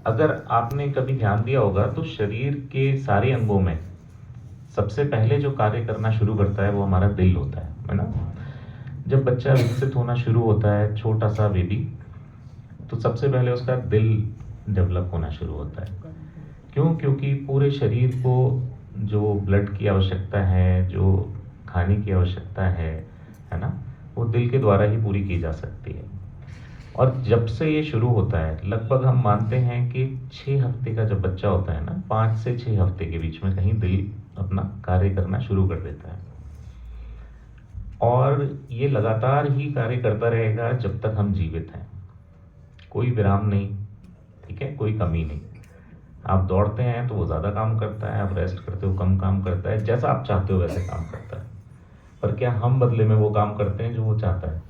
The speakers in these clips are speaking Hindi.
अगर आपने कभी ध्यान दिया होगा तो शरीर के सारे अंगों में सबसे पहले जो कार्य करना शुरू करता है वो हमारा दिल होता है ना। जब बच्चा विकसित होना शुरू होता है, छोटा सा बेबी, तो सबसे पहले उसका दिल डेवलप होना शुरू होता है। क्यों? क्योंकि पूरे शरीर को जो ब्लड की आवश्यकता है, जो खाने की आवश्यकता है ना, वो दिल के द्वारा ही पूरी की जा सकती है। और जब से ये शुरू होता है, लगभग हम मानते हैं कि 6 हफ्ते का जब बच्चा होता है ना, 5 से 6 हफ्ते के बीच में कहीं दिल अपना कार्य करना शुरू कर देता है। और ये लगातार ही कार्य करता रहेगा जब तक हम जीवित हैं, कोई विराम नहीं, ठीक है, कोई कमी नहीं। आप दौड़ते हैं तो वो ज़्यादा काम करता है, आप रेस्ट करते हो कम काम करता है, जैसा आप चाहते हो वैसे काम करता है। पर क्या हम बदले में वो काम करते हैं जो वो चाहता है?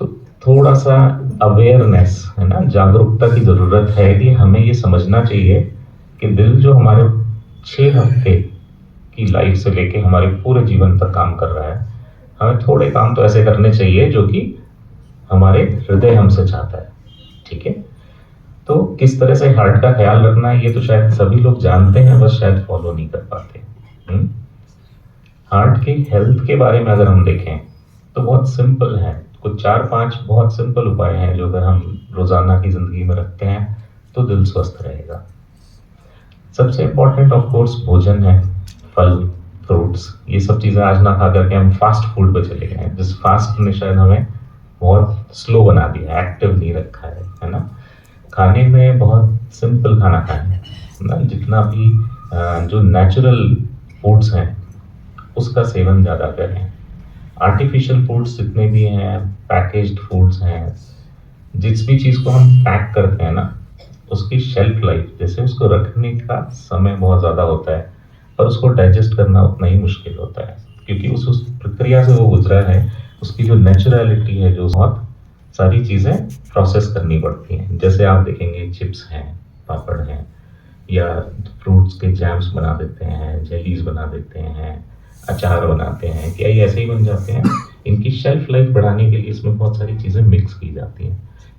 तो थोड़ा सा अवेयरनेस है ना, जागरूकता की ज़रूरत है कि हमें ये समझना चाहिए कि दिल जो हमारे 6 हफ्ते की लाइफ से लेके हमारे पूरे जीवन तक काम कर रहा है, हमें थोड़े काम तो ऐसे करने चाहिए जो कि हमारे हृदय हमसे चाहता है। ठीक है, तो किस तरह से हार्ट का ख्याल रखना है ये तो शायद सभी लोग जानते हैं, बस शायद फॉलो नहीं कर पाते। हार्ट की हेल्थ के बारे में अगर हम देखें तो बहुत सिंपल है। कुछ 4-5 बहुत सिंपल उपाय हैं जो अगर हम रोजाना की जिंदगी में रखते हैं तो दिल स्वस्थ रहेगा। सबसे इंपॉर्टेंट ऑफ कोर्स भोजन है, फल, फ्रूट्स, ये सब चीजें आज ना खा करके हम फास्ट फूड पे चले गए हैं, जिस फास्ट ने शायद हमें बहुत स्लो बना दिया, एक्टिव नहीं रखा है ना। खाने में बहुत सिंपल खाना खाएं ना, जितना भी जो नेचुरल फूड्स हैं उसका सेवन ज़्यादा करें। आर्टिफिशियल फूड्स जितने भी हैं, पैकेज्ड फूड्स हैं, जिस भी चीज़ को हम पैक करते हैं ना, उसकी शेल्फ लाइफ, जैसे उसको रखने का समय बहुत ज़्यादा होता है, पर उसको डाइजेस्ट करना उतना ही मुश्किल होता है, क्योंकि उस प्रक्रिया से वो गुजरा है। उसकी जो नेचुरलिटी है, जो बहुत सारी चीज़ें प्रोसेस करनी पड़ती हैं। जैसे आप देखेंगे चिप्स हैं, पापड़ हैं, या फ्रूट्स के जैम्स बना देते हैं, जेलीज बना देते हैं, अचार बनाते हैं, क्या ये ऐसे ही बन जाते हैं? इनकी शेल्फ लाइफ बढ़ाने के लिए इसमें बहुत सारी चीज़ें मिक्स की जाती हैं।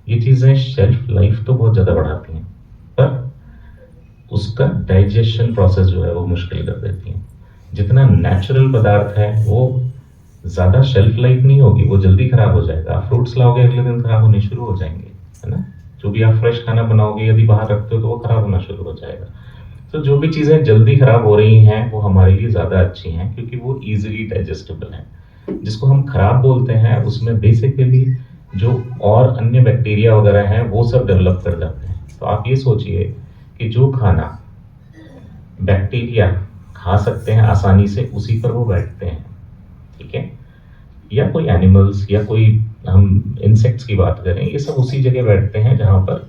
ये चीज़ें शेल्फ लाइफ तो बहुत ज़्यादा बढ़ाती हैं, पर उसका डाइजेशन प्रोसेस जो है वो मुश्किल कर देती हैं। जितना नेचुरल पदार्थ है वो ज़्यादा शेल्फ लाइफ नहीं होगी, वो जल्दी खराब हो जाएगा। आप फ्रूट्स लाओगे अगले दिन खराब होने शुरू हो जाएंगे, है ना। जो भी आप फ्रेश खाना बनाओगे यदि बाहर रखते हो तो वो खराब होना शुरू हो जाएगा। तो जो भी चीज़ें जल्दी खराब हो रही हैं वो हमारे लिए ज़्यादा अच्छी हैं, क्योंकि वो इजीली डाइजेस्टेबल हैं। जिसको हम खराब बोलते हैं उसमें बेसिकली जो और अन्य बैक्टीरिया वगैरह हैं वो सब डेवलप कर जाते हैं। तो आप ये सोचिए कि जो खाना बैक्टीरिया खा सकते हैं आसानी से, उसी पर वो बैठते हैं, ठीक है। या कोई एनिमल्स या कोई हम इंसेक्ट्स की बात करें, ये सब उसी जगह बैठते हैं जहाँ पर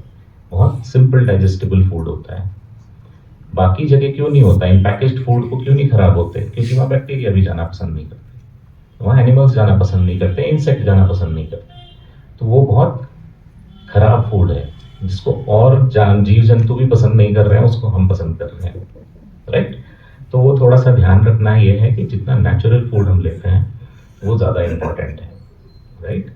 बहुत सिंपल डाइजेस्टेबल फूड होता है। बाकी जगह क्यों नहीं होता? इन पैकेज्ड फूड को क्यों नहीं खराब होते? क्योंकि वहाँ बैक्टीरिया भी जाना पसंद नहीं करते, वहाँ एनिमल्स जाना पसंद नहीं करते, इंसेक्ट जाना पसंद नहीं करते। तो वो बहुत खराब फूड है, जिसको और जीव जंतु भी पसंद नहीं कर रहे हैं, उसको हम पसंद कर रहे हैं, राइट। तो वो थोड़ा सा ध्यान रखना ये है कि जितना नेचुरल फूड हम लेते हैं वो ज़्यादा इम्पोर्टेंट है, राइट।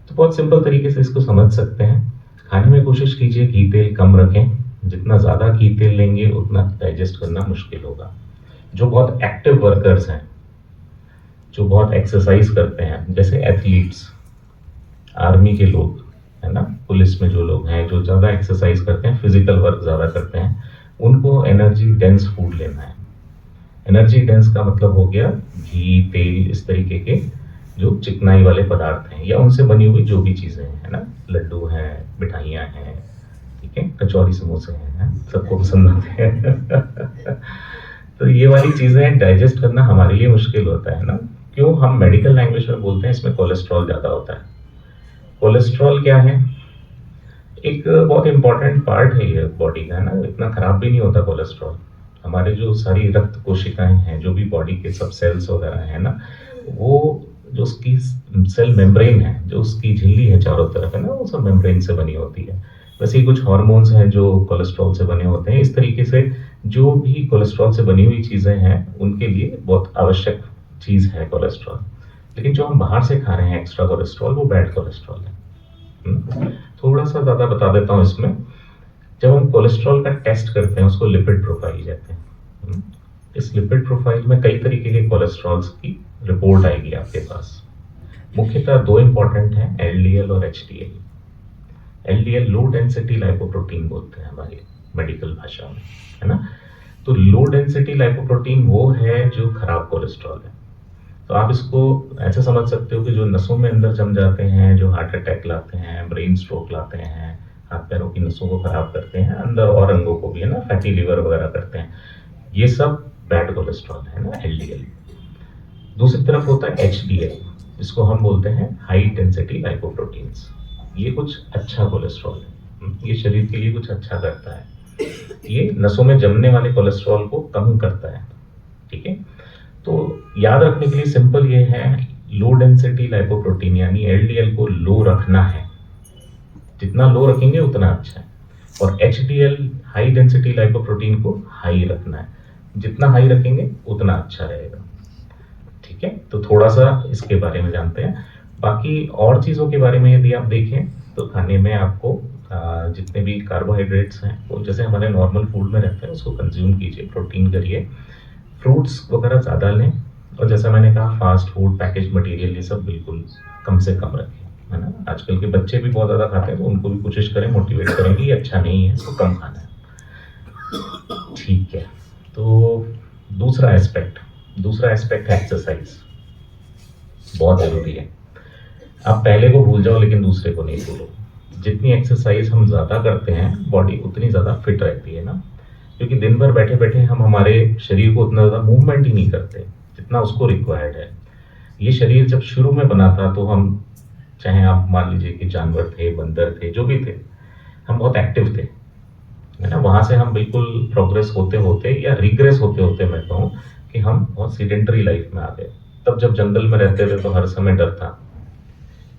तो बहुत सिंपल तरीके से इसको समझ सकते हैं। खाने में कोशिश कीजिए घी तेल कम रखें, जितना ज़्यादा घी तेल लेंगे उतना डाइजेस्ट करना मुश्किल होगा। जो बहुत एक्टिव वर्कर्स हैं, जो बहुत एक्सरसाइज करते हैं, जैसे एथलीट्स, आर्मी के लोग, है ना, पुलिस में जो लोग हैं जो ज़्यादा एक्सरसाइज करते हैं, फिजिकल वर्क ज़्यादा करते हैं, उनको एनर्जी डेंस फूड लेना है। एनर्जी डेंस का मतलब हो गया घी तेल, इस तरीके के जो चिकनाई वाले पदार्थ हैं, या उनसे बनी हुई जो भी चीज़ें हैं, है ना, लड्डू हैं, मिठाइयाँ हैं, ठीक है, कचौरी समोसे हैं, सबको पसंद आते हैं। तो ये वाली चीज़ें डाइजेस्ट करना हमारे लिए मुश्किल होता है ना। क्यों? हम मेडिकल लैंग्वेज में बोलते हैं इसमें कोलेस्ट्रॉल ज़्यादा होता है। कोलेस्ट्रॉल क्या है? एक बहुत इंपॉर्टेंट पार्ट है ये बॉडी का, है ना। इतना खराब भी नहीं होता कोलेस्ट्रॉल। हमारे जो सारी रक्त कोशिकाएं हैं, जो भी बॉडी के सब सेल्स वगैरह है ना, वो जो उसकी सेल मेम्ब्रेन है, जो उसकी झिल्ली है चारों तरफ, है ना, वो सब मेम्ब्रेन से बनी होती है। वैसे ही कुछ हार्मोन्स हैं जो कोलेस्ट्रॉल से बने होते हैं। इस तरीके से जो भी कोलेस्ट्रॉल से बनी हुई चीज़ें हैं उनके लिए बहुत आवश्यक चीज़ है कोलेस्ट्रॉल। लेकिन जो हम बाहर से खा रहे हैं एक्स्ट्रा कोलेस्ट्रॉल, वो बैड कोलेस्ट्रॉल है। थोड़ा सा ज़्यादा बता देता हूँ इसमें। जब हम कोलेस्ट्रॉल का टेस्ट करते हैं उसको लिपिड प्रोफाइल कहते हैं। इस लिपिड प्रोफाइल में कई तरीके के कोलेस्ट्रॉल्स की रिपोर्ट आएगी आपके पास। मुख्यतः दो इंपॉर्टेंट हैं, एलडीएल और HDL. LDL low density lipoprotein बोलते हैं हमारी मेडिकल भाषा में, है ना। तो लो डेंसिटी लाइपोप्रोटीन वो है जो खराब कोलेस्ट्रॉल है। तो आप इसको ऐसे समझ सकते हो कि जो नसों में अंदर जम जाते हैं, जो हार्ट अटैक लाते हैं, ब्रेन स्ट्रोक लाते हैं, हाथ पैरों की नसों को खराब करते हैं, अंदर और अंगों को भी, है ना, फैटी लिवर वगैरह करते हैं, ये सब बैड कोलेस्ट्रॉल है ना, एलडीएल। दूसरी तरफ होता है एचडीएल, इसको हम बोलते हैं हाई डेंसिटी लाइपोप्रोटीन्स। ये कुछ अच्छा कोलेस्ट्रॉल है, ये शरीर के लिए कुछ अच्छा करता है, ये नसों में जमने वाले कोलेस्ट्रॉल को कम करता है, ठीक है। तो याद रखने के लिए सिंपल ये है, लो डेंसिटी लाइपोप्रोटीन यानी एलडीएल को लो रखना है, जितना लो रखेंगे उतना अच्छा है। और एचडीएल हाई डेंसिटी लाइपोप्रोटीन को हाई रखना है, जितना हाई रखेंगे उतना अच्छा रहेगा, ठीक है। तो थोड़ा सा इसके बारे में जानते हैं। बाकी और चीज़ों के बारे में यदि आप देखें तो खाने में आपको जितने भी कार्बोहाइड्रेट्स हैं वो जैसे हमारे नॉर्मल फूड में रहते हैं उसको कंज्यूम कीजिए, प्रोटीन करिए, फ्रूट्स वगैरह ज़्यादा लें, और जैसा मैंने कहा फास्ट फूड, पैकेज मटेरियल, ये सब बिल्कुल कम से कम रखें, है ना। आजकल के बच्चे भी बहुत ज़्यादा खाते हैं तो उनको भी कोशिश करें, मोटिवेट करें कि ये अच्छा नहीं है, इसको कम खाना है, ठीक है। तो दूसरा एस्पेक्ट है एक्सरसाइज, बहुत ज़रूरी है। आप पहले को भूल जाओ लेकिन दूसरे को नहीं भूलो। जितनी एक्सरसाइज हम ज़्यादा करते हैं बॉडी उतनी ज़्यादा फिट रहती है ना, क्योंकि दिन भर बैठे बैठे हम हमारे शरीर को उतना ज़्यादा मूवमेंट ही नहीं करते जितना उसको रिक्वायर्ड है। ये शरीर जब शुरू में बना था तो हम, चाहे आप मान लीजिए कि जानवर थे, बंदर थे, जो भी थे, हम बहुत एक्टिव थे, है ना। वहाँ से हम बिल्कुल प्रोग्रेस होते होते या रिग्रेस होते होते मैं कहूँ कि हम बहुत सीडेंटरी लाइफ में आ गए। तब जब जंगल में रहते थे तो हर समय डर था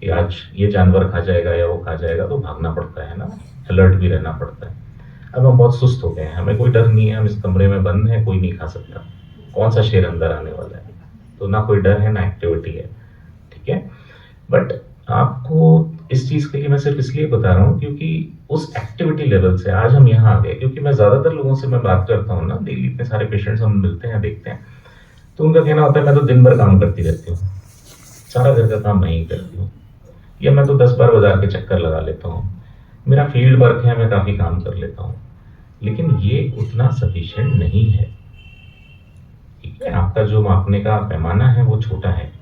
कि आज ये जानवर खा जाएगा या वो खा जाएगा, तो भागना पड़ता है ना, अलर्ट भी रहना पड़ता है। अब हम बहुत सुस्त हो गए हैं, हमें कोई डर नहीं है, हम इस कमरे में बंद हैं, कोई नहीं खा सकता, कौन सा शेर अंदर आने वाला है, तो ना कोई डर है ना एक्टिविटी है, ठीक है। बट आपको इस चीज़ के लिए मैं सिर्फ इसलिए बता रहा हूँ क्योंकि उस एक्टिविटी लेवल से आज हम यहाँ आ गए। क्योंकि मैं ज़्यादातर लोगों से मैं बात करता हूँ ना, डेली इतने सारे पेशेंट्स हम मिलते हैं, देखते हैं, तो उनका कहना होता है मैं तो दिन भर काम करती रहती हूँ, सारा घर का काम मैं ही करती हूँ, या मैं तो 10 बार बाजार के चक्कर लगा लेता हूँ, मेरा फील्ड वर्क है, मैं काफ़ी काम कर लेता हूँ। लेकिन ये उतना सफिशिएंट नहीं है, ठीक है। आपका जो मापने का पैमाना है वो छोटा है।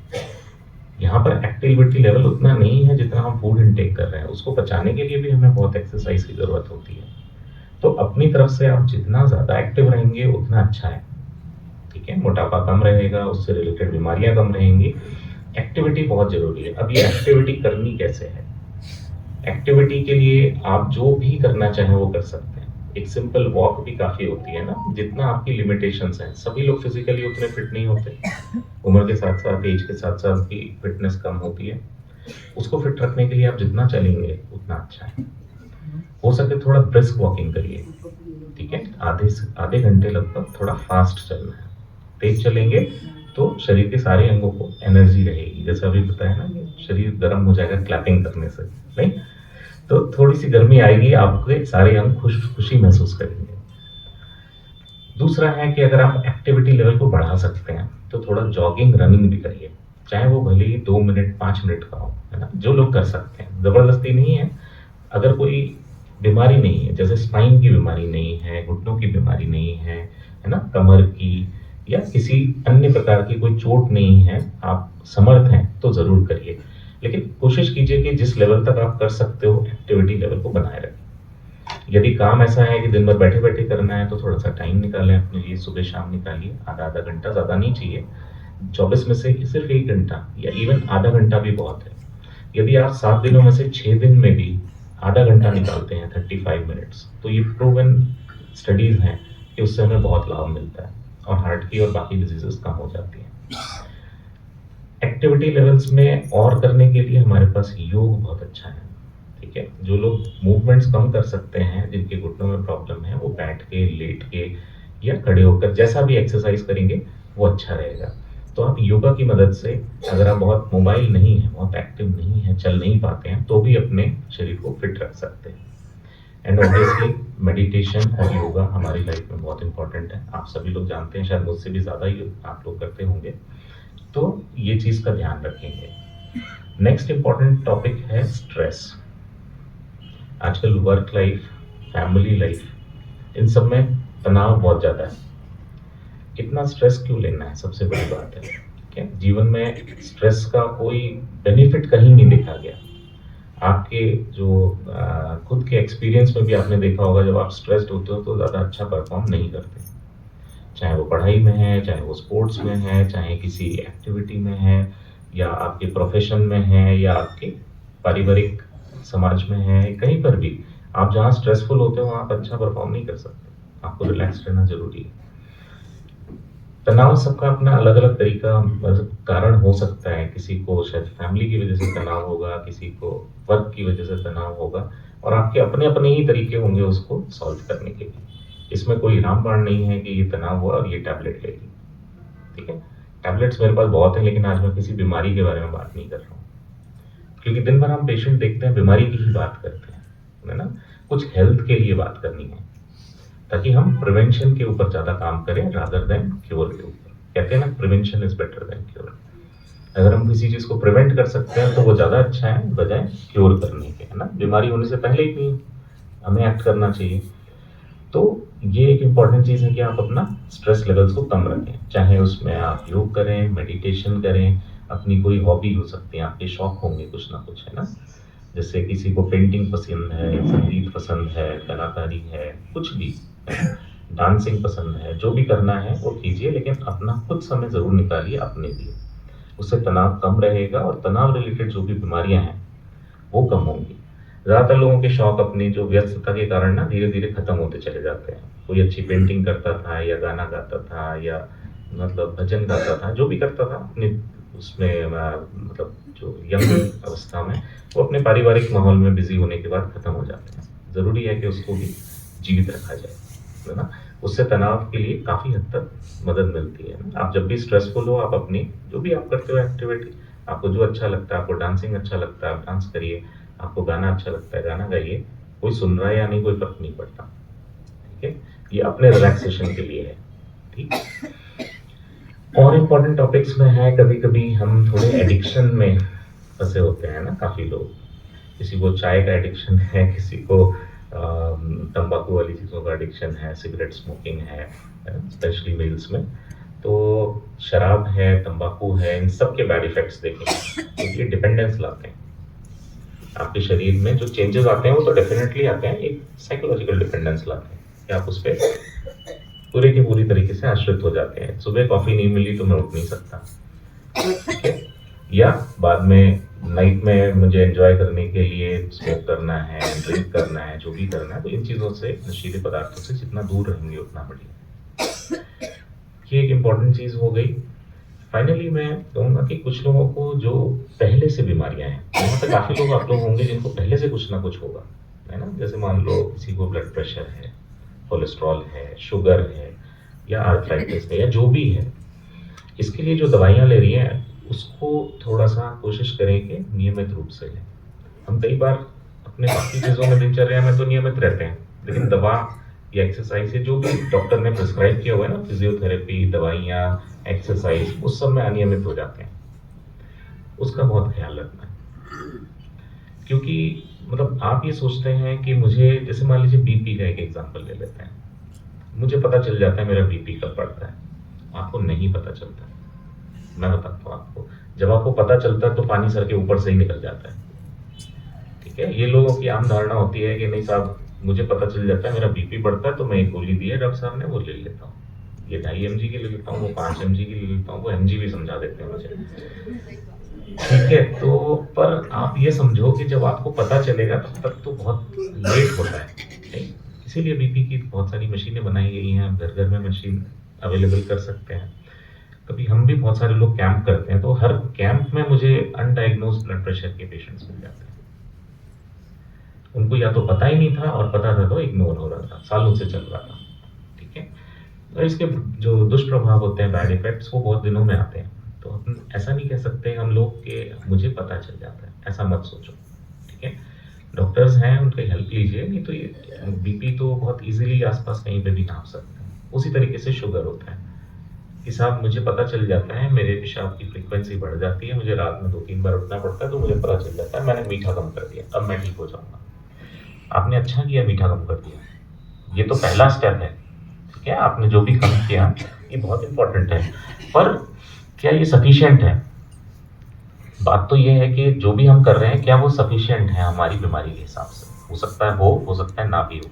यहाँ पर एक्टिविटी लेवल उतना नहीं है जितना हम फूड इनटेक कर रहे हैं, उसको पचाने के लिए भी हमें बहुत एक्सरसाइज की ज़रूरत होती है। तो अपनी तरफ से आप जितना ज़्यादा एक्टिव रहेंगे उतना अच्छा है, ठीक है। मोटापा कम रहेगा, उससे रिलेटेड बीमारियां कम रहेंगी। एक्टिविटी बहुत ज़रूरी है। अब ये एक्टिविटी करनी कैसे है? एक्टिविटी के लिए आप जो भी करना चाहें वो कर सकते हैं। एक सिंपल वॉक भी काफ़ी होती है ना, जितना आपकी लिमिटेशंस हैं। सभी लोग फिजिकली उतने फिट नहीं होते, उम्र के साथ साथ, एज के साथ साथ की फिटनेस कम होती है। उसको फिट रखने के लिए आप जितना चलेंगे उतना अच्छा है। हो सके थोड़ा ब्रिस्क वॉकिंग करिए, ठीक है, आधे घंटे लगभग थोड़ा फास्ट चलना है। तेज चलेंगे तो शरीर के सारे अंगों को एनर्जी रहेगी, जैसा अभी बताया ना कि शरीर गर्म हो जाएगा क्लैपिंग करने से, नहीं तो थोड़ी सी गर्मी आएगी, आपके सारे अंग खुशी महसूस करेंगे। दूसरा है कि अगर आप एक्टिविटी लेवल को बढ़ा सकते हैं तो थोड़ा जॉगिंग, रनिंग भी करिए, चाहे वो भले ही 2 मिनट 5 मिनट का हो, है ना। जो लोग कर सकते हैं, ज़बरदस्ती नहीं है। अगर कोई बीमारी नहीं है, जैसे स्पाइन की बीमारी नहीं है, घुटनों की बीमारी नहीं है ना, कमर की या किसी अन्य प्रकार की कोई चोट नहीं है, आप समर्थ हैं तो ज़रूर करिए। लेकिन कोशिश कीजिए कि जिस लेवल तक आप कर सकते हो एक्टिविटी लेवल को बनाए रखें। यदि काम ऐसा है कि दिन भर बैठे बैठे करना है तो थोड़ा सा टाइम निकालें अपने लिए, सुबह शाम निकालिए, आधा आधा घंटा, ज़्यादा नहीं चाहिए। 24 में से सिर्फ 1 घंटा या इवन आधा घंटा भी बहुत है। यदि आप 7 दिनों में से 6 दिन में भी आधा घंटा निकालते हैं, 35 मिनट्स, तो ये प्रूवन स्टडीज़ हैं कि उससे हमें बहुत लाभ मिलता है और हार्ट की और बाकी डिजीजेस कम हो जाती हैं। एक्टिविटी लेवल्स में और करने के लिए हमारे पास योग बहुत अच्छा है, ठीक है। जो लोग मूवमेंट्स कम कर सकते हैं, जिनके घुटनों में प्रॉब्लम है, वो बैठ के, लेट के या खड़े होकर जैसा भी एक्सरसाइज करेंगे वो अच्छा रहेगा। तो आप योगा की मदद से, अगर आप बहुत मोबाइल नहीं है, बहुत एक्टिव नहीं है, चल नहीं पाते हैं, तो भी अपने शरीर को फिट रख सकते हैं। एंड ऑब्वियसली मेडिटेशन और योगा हमारी लाइफ में बहुत इंपॉर्टेंट है। आप सभी लोग जानते हैं, शायद मुझसे भी ज़्यादा ही आप लोग करते होंगे। तो ये चीज़ का ध्यान रखेंगे। नेक्स्ट इंपॉर्टेंट टॉपिक है स्ट्रेस। आजकल वर्क लाइफ, फैमिली लाइफ, इन सब में तनाव बहुत ज़्यादा है। इतना स्ट्रेस क्यों लेना है, सबसे बड़ी बात है। ठीक है, जीवन में स्ट्रेस का कोई बेनिफिट कहीं नहीं देखा गया। आपके जो खुद के एक्सपीरियंस में भी आपने देखा होगा, जब आप स्ट्रेस्ड होते हो तो ज़्यादा अच्छा परफॉर्म नहीं करते। चाहे वो पढ़ाई में है, चाहे वो स्पोर्ट्स में है, चाहे किसी एक्टिविटी में है, या आपके प्रोफेशन में है, या आपके पारिवारिक समाज में है, कहीं पर भी आप जहाँ स्ट्रेसफुल होते हो वहाँ आप अच्छा परफॉर्म नहीं कर सकते। आपको रिलैक्स रहना ज़रूरी है। तनाव सबका अपना अलग-अलग तरीका, मतलब कारण हो सकता है। किसी को शायद फैमिली की वजह से तनाव होगा, किसी को वर्क की वजह से तनाव होगा, और आपके अपने-अपने ही तरीके होंगे उसको सॉल्व करने के लिए। इसमें कोई रामबाण नहीं है कि ये तनाव हुआ और ये टैबलेट ले ली। ठीक है? टैबलेट्स मेरे पास बहुत हैं, लेकिन आज मैं किसी बीमारी के बारे में बात नहीं कर रहा हूँ। क्योंकि दिन भर हम पेशेंट देखते हैं, बीमारी की ही बात करते हैं, है ना? कुछ हेल्थ के लिए बात करनी है, ताकि हम प्रिवेंशन के ऊपर ज़्यादा काम करें रादर देन क्योर के ऊपर। कहते हैं ना, prevention is better than cure. अगर हम किसी चीज़ को प्रिवेंट कर सकते हैं तो वो ज़्यादा अच्छा है बजाय क्योर करने के, है ना? बीमारी होने से पहले ही हमें एक्ट करना चाहिए। तो ये एक इम्पॉर्टेंट चीज़ है कि आप अपना स्ट्रेस लेवल्स को कम रखें। चाहे उसमें आप योग करें, मेडिटेशन करें, अपनी कोई हॉबी हो सकती है, आपके शौक होंगे कुछ ना कुछ, है ना? जैसे किसी को पेंटिंग पसंद है, संगीत पसंद है, कलाकारी है, कुछ भी, डांसिंग पसंद है, जो भी करना है वो कीजिए, लेकिन अपना खुद समय ज़रूर निकालिए अपने लिए। उससे तनाव कम रहेगा और तनाव रिलेटेड जो भी बीमारियाँ हैं, वो कम होंगी। ज़्यादातर लोगों के शौक अपनी जो व्यस्तता के कारण ना धीरे-धीरे खत्म होते चले जाते हैं। कोई अच्छी पेंटिंग करता था, या गाना गाता था, या मतलब भजन गाता था, जो भी करता था अपने उसमें मतलब जो यंग अवस्था में, वो अपने पारिवारिक माहौल में बिज़ी होने के बाद खत्म हो जाते हैं। ज़रूरी है कि उसको भी जीवित रखा जाए, है ना? उससे तनाव के लिए काफ़ी हद तक मदद मिलती है ना? आप जब भी स्ट्रेसफुल हो, आप अपनी जो भी आप करते हो एक्टिविटी, आपको जो अच्छा लगता है, आपको डांसिंग अच्छा लगता है, आप डांस करिए। आपको गाना अच्छा लगता है, गाना गाइए। कोई सुन रहा है या नहीं, कोई फ़र्क नहीं पड़ता। ठीक है? ये अपने रिलैक्सेशन के लिए है। ठीक? और इम्पोर्टेंट टॉपिक्स में है, कभी-कभी हम थोड़े एडिक्शन में फँसे होते हैं ना, काफ़ी लोग। किसी को चाय का एडिक्शन है, किसी को तम्बाकू वाली चीज़ों का एडिक्शन है, सिगरेट स्मोकिंग है ना? स्पेशली मेल्स में। तो शराब है, तम्बाकू है, इन सब के बैड इफ़ेक्ट्स देखेंगे, क्योंकि ये डिपेंडेंस लाते हैं। आपके शरीर में जो चेंजेस आते हैं वो तो डेफिनेटली आते हैं, एक साइकोलॉजिकल डिपेंडेंस लाते हैं कि आप उस पे पूरे की पूरी तरीके से आश्रित हो जाते हैं। सुबह कॉफ़ी नहीं मिली तो मैं उठ नहीं सकता, ठीक है? या बाद में नाइट में मुझे एन्जॉय करने के लिए स्मोक करना है, ड्रिंक करना है, जो भी करना है, तो इन चीज़ों से, नशीले पदार्थों से जितना दूर रहेंगे उतना बढ़िया। ये एक इम्पॉर्टेंट चीज़ हो गई। फाइनली मैं कहूँगा कि कुछ लोगों को जो पहले से बीमारियाँ हैं, वहाँ पे काफ़ी लोग आप लोग होंगे जिनको पहले से कुछ ना कुछ होगा, है ना? जैसे मान लो किसी को ब्लड प्रेशर है, कोलेस्ट्रॉल है, शुगर है, या आर्थराइटिस है, या जो भी है। इसके लिए जो दवाइयाँ ले रही हैं, उसको थोड़ा-सा कोशिश करें कि नियमित रूप से लें। हम कई बार अपने बाकी चीज़ों में, दिनचर्या में तो नियमित रहते हैं, लेकिन दवा या एक्सरसाइज़ या जो भी डॉक्टर ने प्रिस्क्राइब किया हुआ है ना, फिज़ियोथेरेपी, दवाइयाँ, एक्सरसाइज़, उस सब में अनियमित हो जाते हैं। उसका बहुत ख़्याल रखना है। क्योंकि मतलब आप ये सोचते हैं कि मुझे, जैसे मान लीजिए बीपी का एक एग्ज़ाम्पल ले लेते हैं। मुझे पता चल जाता है मेरा बीपी कब बढ़ता है, आपको नहीं पता चलता। मैं बताता हूँ आपको, जब आपको पता चलता है तो पानी सर के ऊपर से ही निकल जाता है। ठीक है? ये लोगों की आम धारणा होती है कि नहीं साहब, मुझे पता चल जाता है मेरा बीपी बढ़ता है तो मैं एक गोली दी है डॉक्टर साहब ने, वो ले लेता हूँ। ये 2.5 एमजी की ले लेता हूँ, वो 5 एमजी की ले लेता हूँ, वो एमजी भी समझा देते हैं मुझे। ठीक है? तो पर आप ये समझो कि जब आपको पता चलेगा तब तक तो बहुत लेट होता है, नहीं? इसीलिए बीपी की बहुत सारी मशीनें बनाई गई हैं, आप घर-घर में मशीन अवेलेबल कर सकते हैं। कभी हम भी बहुत सारे लोग कैंप करते हैं, तो हर कैंप में मुझे अनडायग्नोज्ड ब्लड प्रेशर के पेशेंट्स मिल जाते हैं। उनको या तो पता ही नहीं था, और पता था तो इग्नोर हो रहा था, सालों से चल रहा था। ठीक है? तो इसके जो दुष्प्रभाव होते हैं, बैड इफ़ेक्ट्स, वो बहुत दिनों में आते हैं। तो हम ऐसा नहीं कह सकते हम लोग कि मुझे पता चल जाता है, ऐसा मत सोचो। ठीक है? डॉक्टर्स हैं, उनकी हेल्प लीजिए, नहीं तो ये बीपी तो बहुत ईज़िली आस-पास कहीं पे भी नाप सकते हैं। उसी तरीके से शुगर होता है कि साहब मुझे पता चल जाता है, मेरे पेशाब की फ्रीक्वेंसी बढ़ जाती है, मुझे रात में 2-3 बार उठना पड़ता है, तो मुझे पता चल जाता है मैंने मीठा कम कर दिया, अब मैं ठीक हो जाऊँगा। आपने अच्छा किया मीठा कम कर दिया। ये तो पहला स्टेप है, ठीक है? आपने जो भी कम किया, ये बहुत इम्पोर्टेंट है। पर क्या ये सफिशिएंट है? बात तो ये है कि जो भी हम कर रहे हैं, क्या वो सफिशिएंट है हमारी बीमारी के हिसाब से? हो सकता है हो सकता है ना भी हो।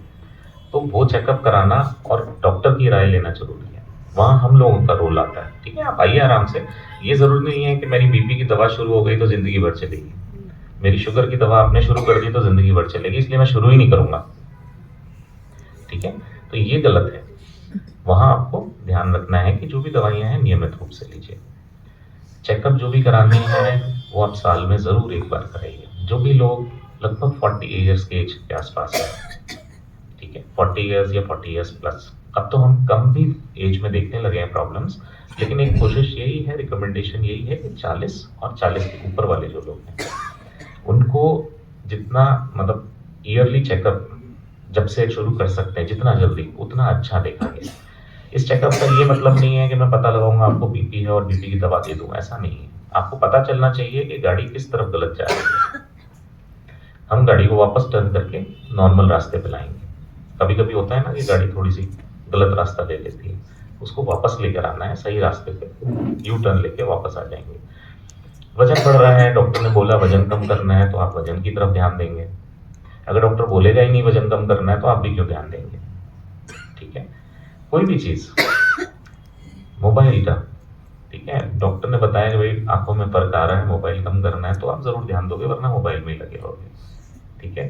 तो वो चेकअप कराना और डॉक्टर की राय लेना ज़रूरी है। वहाँ हम लोगों का रोल आता है, ठीक है? आप आइए आराम से। ये ज़रूरी नहीं है कि मेरी बीपी की दवा शुरू हो गई तो ज़िंदगी भर चलेगी। मेरी शुगर की दवा आपने शुरू कर दी तो ज़िंदगी भर चलेगी, इसलिए मैं शुरू ही नहीं करूँगा। ठीक है? तो ये गलत है। वहाँ आपको ध्यान रखना है कि जो भी दवाइयाँ हैं नियमित रूप से लीजिए। चेकअप जो भी कराने हैं, वो आप साल में ज़रूर एक बार कराइए। जो भी लोग लगभग 40 इयर्स के एज के आसपास हैं, ठीक है? 40 इयर्स या 40 इयर्स प्लस। अब तो हम कम भी एज में देखने लगे हैं प्रॉब्लम्स, लेकिन एक कोशिश यही है, रिकमेंडेशन यही है कि 40 और 40 के ऊपर वाले जो लोग हैं, उनको जितना मतलब ईयरली चेकअप जब से शुरू कर सकते हैं, जितना जल्दी, उतना अच्छा देखा गया। इस चेकअप का ये मतलब नहीं है कि मैं पता लगाऊँगा आपको बीपी है और बीपी की दवा दे दूँ, ऐसा नहीं है। आपको पता चलना चाहिए कि गाड़ी किस तरफ गलत जा रही है। हम गाड़ी को वापस टर्न करके नॉर्मल रास्ते पे लाएँगे। कभी-कभी होता है ना कि गाड़ी थोड़ी-सी गलत रास्ता ले लेती है, उसको वापस लेकर आना है सही रास्ते पे, यू टर्न लेके वापस आ जाएँगे। वज़न बढ़ रहा है, डॉक्टर ने बोला वज़न कम करना है, तो आप वज़न की तरफ ध्यान देंगे। अगर डॉक्टर बोलेगा ही नहीं वज़न कम करना है, तो आप भी क्यों ध्यान देंगे? ठीक है? कोई भी चीज़, मोबाइल का, ठीक है? डॉक्टर ने बताया कि भई आँखों में फ़र्क आ रहा है, मोबाइल कम करना है, तो आप ज़रूर ध्यान दोगे, वरना मोबाइल में ही लगे रहोगे, ठीक है?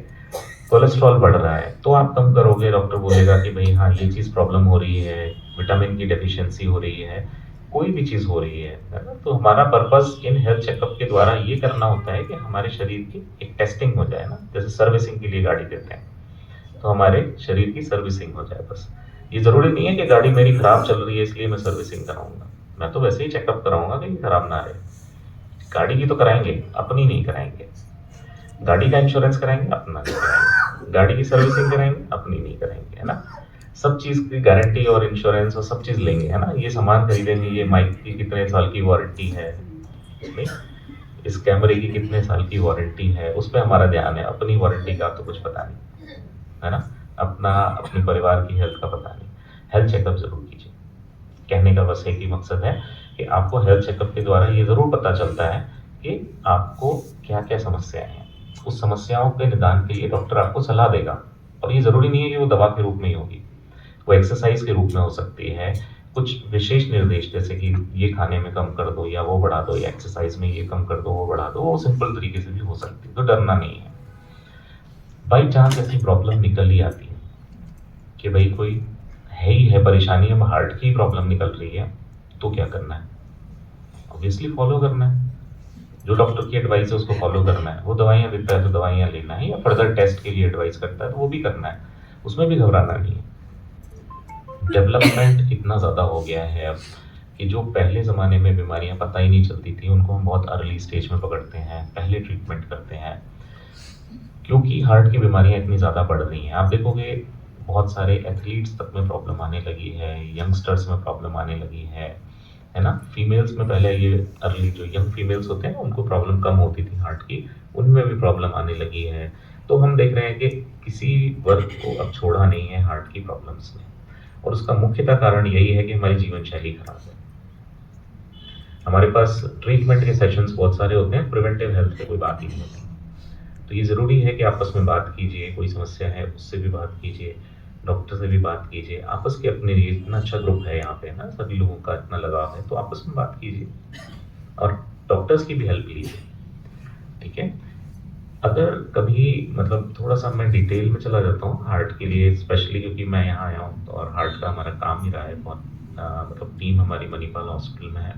कोलेस्ट्रॉल बढ़ रहा है, तो आप कम करोगे, डॉक्टर बोलेगा कि भई हाँ, ये चीज़ प्रॉब्लम हो रही है, विटामिन की डेफ़िशिएंसी हो रही है, कोई भी चीज़ हो रही है ना? तो हमारा पर्पज़ इन हेल्थ चेकअप के द्वारा ये करना होता है कि हमारे शरीर की एक टेस्टिंग हो जाए ना, जैसे सर्विसिंग के लिए गाड़ी देते हैं, तो हमारे शरीर की सर्विसिंग हो जाए बस। ये ज़रूरी नहीं है कि गाड़ी मेरी खराब चल रही है इसलिए मैं सर्विसिंग कराऊँगा। मैं तो वैसे ही चेकअप कराऊँगा कहीं खराब ना रहे। गाड़ी की तो कराएँगे, अपनी नहीं कराएँगे। गाड़ी का इंश्योरेंस कराएँगे, अपना नहीं कराएँगे। गाड़ी की सर्विसिंग कराएँगे, अपनी नहीं कराएँगे, है ना? सब चीज़ की गारंटी और इंश्योरेंस और सब चीज़ लेंगे, है ना? ये सामान खरीदेंगे, ये माइक की कितने साल की वारंटी है, नहीं? इस कैमरे की कितने साल की वारंटी है, उस पे हमारा ध्यान है। अपनी वारंटी का तो कुछ पता नहीं, है ना? अपने परिवार की हेल्थ का पता नहीं। हेल्थ चेकअप ज़रूर कीजिए। कहने का बस एक ही मकसद है कि आपको हेल्थ चेकअप के द्वारा ये ज़रूर पता चलता है कि आपको क्या-क्या समस्याएँ हैं। उस समस्याओं के निदान के लिए डॉक्टर आपको सलाह देगा और ये ज़रूरी नहीं है कि वो दवा के रूप में ही होगी। वो एक्सरसाइज़ के रूप में हो सकती है, कुछ विशेष निर्देश जैसे कि ये खाने में कम कर दो या वो बढ़ा दो या एक्सरसाइज़ में ये कम कर दो, वो बढ़ा दो, वो सिंपल तरीके से भी हो सकती है, तो डरना नहीं है। बाई चांस ऐसी प्रॉब्लम निकल ही आती है कि भई कोई है परेशानी, अब हार्ट की प्रॉब्लम निकल रही है, तो क्या करना है? ऑब्वियसली फ़ॉलो करना है। जो डॉक्टर की एडवाइस है उसको फ़ॉलो करना है। वो दवाइयाँ देता है तो दवाइयाँ लेना है या फर्दर टेस्ट के लिए एडवाइस करता है तो वो भी करना है। उसमें भी घबराना नहीं है। डेवलपमेंट इतना ज़्यादा हो गया है अब कि जो पहले ज़माने में बीमारियाँ पता ही नहीं चलती थी, उनको हम बहुत अर्ली स्टेज में पकड़ते हैं, पहले ट्रीटमेंट करते हैं। क्योंकि हार्ट की बीमारियाँ इतनी ज़्यादा बढ़ रही हैं। आप देखोगे बहुत सारे एथलीट्स तक में प्रॉब्लम आने लगी है, यंगस्टर्स में प्रॉब्लम आने लगी है ना? फीमेल्स में पहले ये अर्ली जो यंग फीमेल्स होते हैं उनको प्रॉब्लम कम होती थी हार्ट की, उनमें भी प्रॉब्लम आने लगी है। तो हम देख रहे हैं कि किसी वर्ग को अब छोड़ा नहीं है हार्ट की प्रॉब्लम्स ने और उसका मुख्यतः कारण यही है कि हमारी जीवन शैली खराब है। हमारे पास ट्रीटमेंट के सेशंस बहुत सारे होते हैं, प्रिवेंटिव हेल्थ की कोई बात ही नहीं होती। तो ये ज़रूरी है कि आपस में बात कीजिए, कोई समस्या है उससे भी बात कीजिए, डॉक्टर से भी बात कीजिए। आपस के अपने लिए इतना अच्छा ग्रुप है यहाँ पे ना, सभी लोगों का इतना लगाव है, तो आपस में बात कीजिए और डॉक्टर्स की भी हेल्प लीजिए, ठीक है? अगर कभी मतलब थोड़ा-सा मैं डिटेल में चला जाता हूँ हार्ट के लिए स्पेशली क्योंकि मैं यहाँ आया हूँ और हार्ट का हमारा काम ही रहा है बहुत मतलब टीम हमारी मणिपाल हॉस्पिटल में है।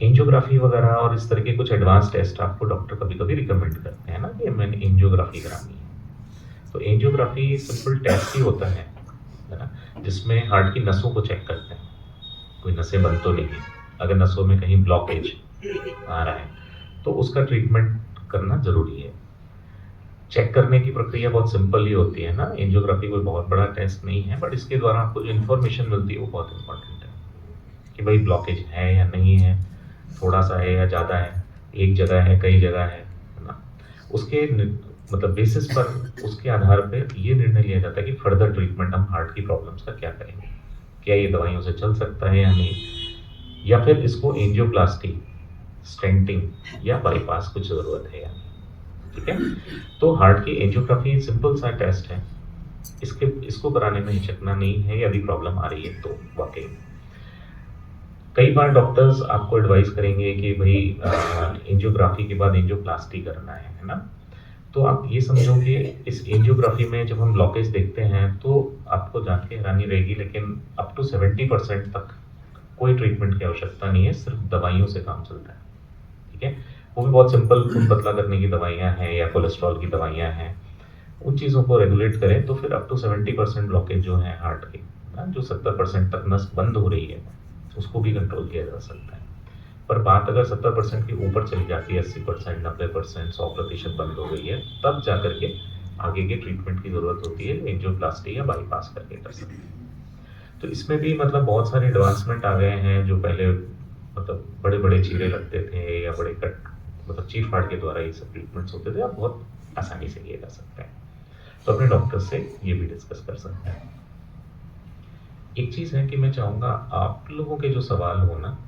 एंजियोग्राफी वगैरह और इस तरह के कुछ एडवांस टेस्ट आपको डॉक्टर कभी-कभी रिकमेंड करते हैं ना कि मैंने एंजियोग्राफी करानी है। तो एंजियोग्राफी सिंपल टेस्ट ही होता है ना? जिसमें हार्ट की नसों को चेक करते हैं। कोई नसें बंद तो नहीं है। अगर नसों में कहीं ब्लॉकेज आ रहा है, तो उसका ट्रीटमेंट करना ज़रूरी है। चेक करने की प्रक्रिया बहुत सिंपल ही होती है ना, एंजियोग्राफी कोई बहुत बड़ा टेस्ट नहीं है, बट इसके द्वारा आपको जो इन्फॉर्मेशन मिलती है वो बहुत इंपॉर्टेंट है कि भाई ब्लॉकेज है या नहीं है, थोड़ा सा है या ज़्यादा है, एक जगह है, कई जगह है ना। उसके मतलब बेसिस पर, उसके आधार पे ये निर्णय लिया जाता है कि फर्दर ट्रीटमेंट हम हार्ट की प्रॉब्लम्स का क्या करेंगे, क्या ये दवाइयों से चल सकता है या नहीं, या फिर इसको एंजियोप्लास्टी, स्टेंटिंग या बाईपास कुछ ज़रूरत है या नहीं। ठीक है, तो हार्ट की एंजियोग्राफी सिंपल सा टेस्ट है, इसको कराने में हिचकना नहीं है यदि प्रॉब्लम आ रही है तो। वाकई कई बार डॉक्टर्स आपको एडवाइस करेंगे कि भाई एंजियोग्राफी के बाद एंजियोप्लास्टी करना है ना। तो आप ये समझो कि इस एंजियोग्राफी में जब हम ब्लॉकेज देखते हैं तो आपको जान के हैरानी रहेगी, लेकिन अप टू 70% तक कोई ट्रीटमेंट की आवश्यकता नहीं है, सिर्फ दवाइयों से काम चलता है। ठीक है, वो भी बहुत सिंपल, खून पतला करने की दवाइयाँ हैं या कोलेस्ट्रॉल की दवाइयाँ हैं, उन चीज़ों को रेगुलेट करें तो फिर अप टू 70% ब्लॉकेज जो है हार्ट की ना, जो 70% तक नस बंद हो रही है, उसको भी कंट्रोल किया जा सकता है। पर बात अगर 70% के ऊपर चली जाती है, 80%, 90%, 100% बंद हो गई है, तब जा करके आगे के ट्रीटमेंट की ज़रूरत होती है, एंजियोप्लास्टी या बाईपास करके कर सकते हैं। तो इसमें भी मतलब बहुत सारे एडवांसमेंट आ गए हैं, जो पहले मतलब बड़े-बड़े चीरे लगते थे या बड़े कट मतलब चीर-फाड़ के द्वारा ये सब ट्रीटमेंट्स होते थे, अब बहुत आसानी से किए जा सकते हैं। तो अपने डॉक्टर से ये भी डिस्कस कर सकते हैं। एक चीज़ है कि मैं चाहूँगा आप लोगों के जो सवाल हो ना,